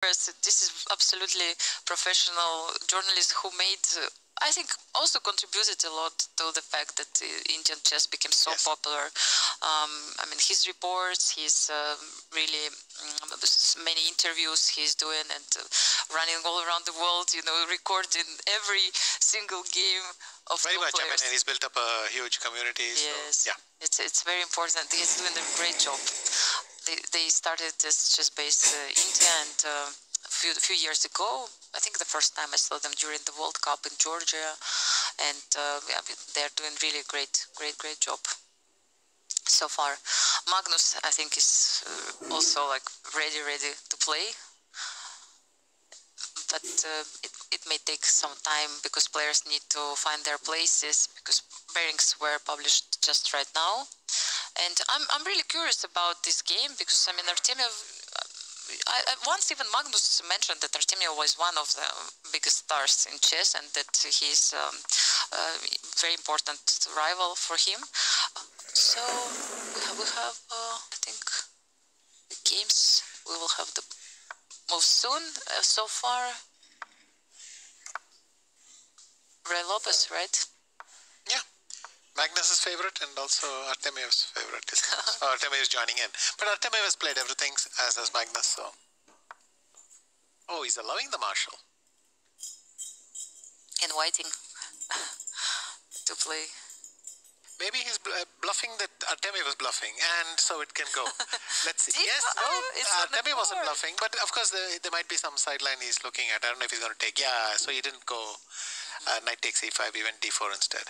This is absolutely professional journalist who made, I think, also contributed a lot to the fact that Indian chess became so popular. I mean, his reports, his really many interviews he's doing and running all around the world, you know, recording every single game of very much. players. I mean, and he's built up a huge community. Yes, so, yeah. It's very important. He's doing a great job. They started this chess-based India, and a few years ago, I think the first time I saw them during the World Cup in Georgia, and yeah, they're doing really great job so far. Magnus, I think, is also like ready to play, but it may take some time because players need to find their places, because pairings were published just right now. And I'm really curious about this game because, I mean, Artemiev, once even Magnus mentioned that Artemiev was one of the biggest stars in chess and that he's a very important rival for him. So we have I think, the games we will have the most soon. So far, Ray Lopez, right? Yeah. Magnus's favorite and also Artemiev's favorite. Artemiev is joining in. But Artemiev has played everything, as has Magnus, so. Oh, he's allowing the marshal. Inviting to play. Maybe he's bluffing that Artemiev was bluffing, and so it can go. Let's see. Yes, no, Artemiev wasn't bluffing, but of course there might be some sideline he's looking at. I don't know if he's going to take. Yeah, so he didn't go knight takes e5, he went d4 instead.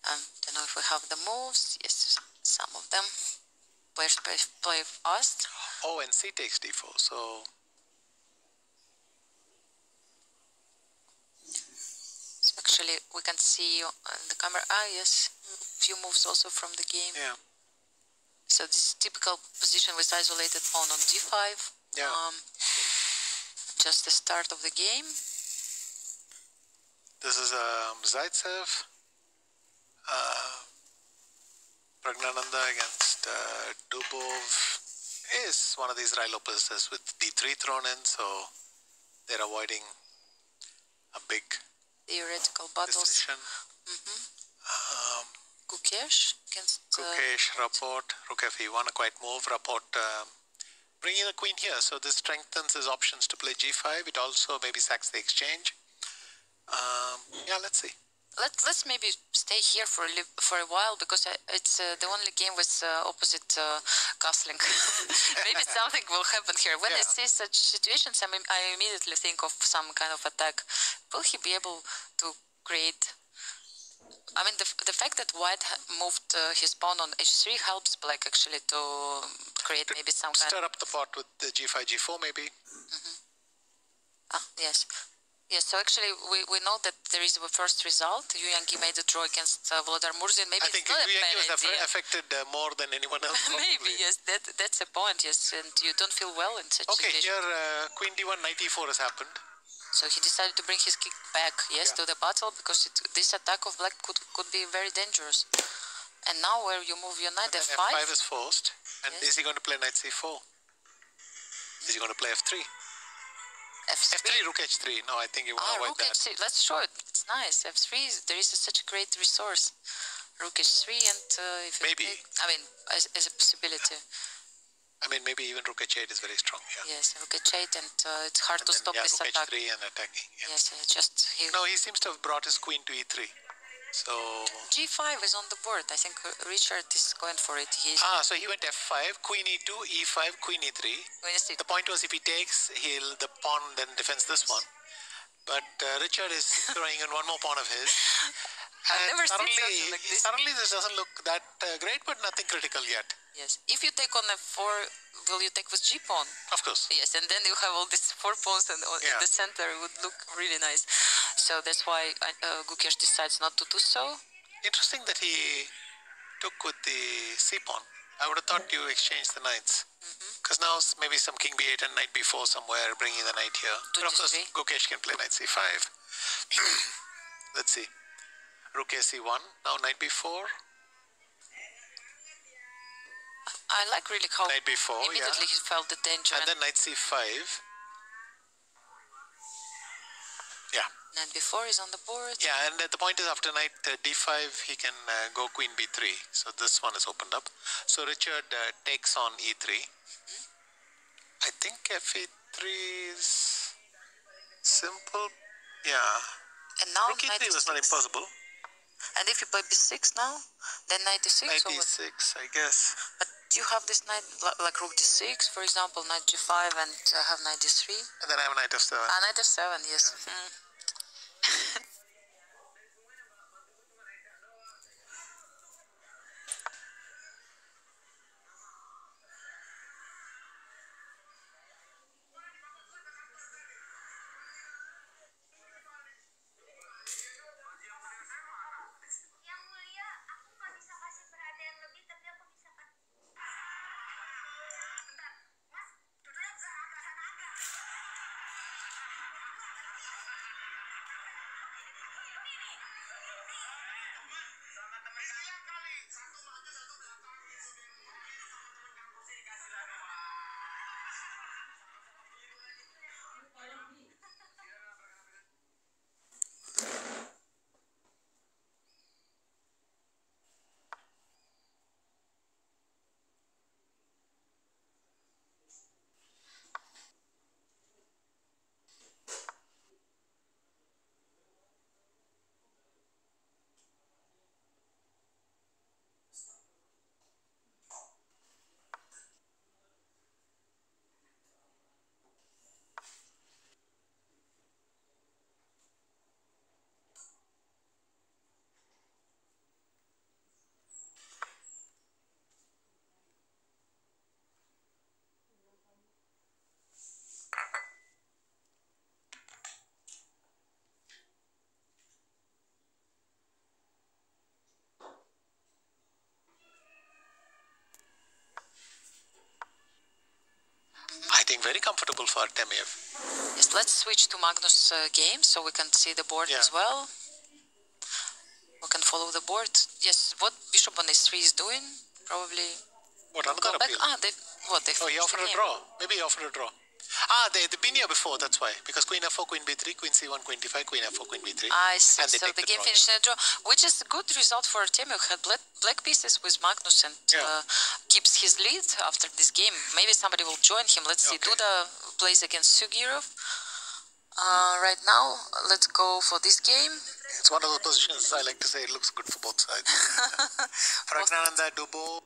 Don't know if we have the moves. Yes, some of them. Players play fast. Oh, and c takes d4, so... Actually, we can see on the camera, yes, a few moves also from the game. Yeah. So this typical position with isolated pawn on d5. Yeah. Just the start of the game. This is Zaitsev, Pragnananda against Dubov. Is one of these Rai Lopez's with d3 thrown in, so they're avoiding a big theoretical battles. Decision. Gukesh against... Gukesh, Rapport, Rook f1, a quiet move. Rapport bringing the queen here, so this strengthens his options to play g5. It also maybe sacks the exchange. Yeah, let's see. Let's maybe stay here for a while, because it's the only game with opposite castling. Maybe something will happen here. When I see such situations, I immediately think of some kind of attack. Will he be able to create... I mean, the fact that White moved his pawn on h3 helps Black actually to create maybe some kind of... Stir up the pot with the g5, g4 maybe. Yes. Yes, so actually we know that there is a first result. Yu Yangi made a draw against Vladimir Murzin. Maybe I think Yu Yangi was affected more than anyone else. Maybe, yes, that's a point, yes, and you don't feel well in such situation. Okay, here Queen d1, knight e4 has happened. So he decided to bring his king back, yes, to the battle, because this attack of Black could be very dangerous. And now where you move your knight f5? f5 is forced, and is he going to play knight c4? Is he going to play f3? F3, rook h3. No, I think you want to avoid rook that. H3. Let's show it. It's nice. F3, there is such a great resource. Rook h3 and if maybe. I mean, as a possibility. I mean, maybe even rook h8 is very strong. Yeah. Yes, rook h8, and it's hard to stop this rook attack. h3 and attacking. Yeah. Yes, No, he seems to have brought his queen to e3. So g5 is on the board. I think Richard is going for it. So he went f5, queen e2, e5, queen e3. The point was if he takes, the pawn then defends this one. But Richard is throwing in one more pawn of his. I've never seen something like this. Suddenly this doesn't look that great, but nothing critical yet. Yes. If you take on f4, will you take with g pawn? Of course. Yes, and then you have all these 4 pawns and in the center. It would look really nice. So that's why Gukesh decides not to do so. Interesting that he took with the c pawn. I would have thought you exchanged the knights. Because now maybe some king b8 and knight b4 somewhere, bringing the knight here. But of course, Gukesh can play knight c5. Let's see. Rook a c1, now knight b4. I like really how knight b4, immediately he felt the danger. And then knight c5. Yeah. Knight b4 is on the board. Yeah, and the point is after knight d5, he can go queen b3. So this one is opened up. So Richard takes on e3. I think fe3 is simple. Yeah. And now rook e3 was not impossible. And if you play b6 now, then knight d6? Knight d6, I guess. But you have this knight, like rook d6, for example, knight g5, and have knight d3. And then I have knight f7. Ah, knight f7, yes. I think very comfortable for Artemiev. Yes, let's switch to Magnus' game so we can see the board as well. We can follow the board. Yes, what bishop on h3 is doing, probably. What, another appeal? He offered a draw. Maybe he offered a draw. They've been here before, that's why. Because queen f4, queen b3, queen c1, queen d5, queen f4, queen b3. I see. And so the game finished in a draw, which is a good result for Artemiev. Had black pieces with Magnus and keeps his lead after this game. Maybe somebody will join him. Let's see. Duda plays against Sugirov. Right now, let's go for this game. It's one of those positions I like to say it looks good for both sides. Pragnananda, Dubo.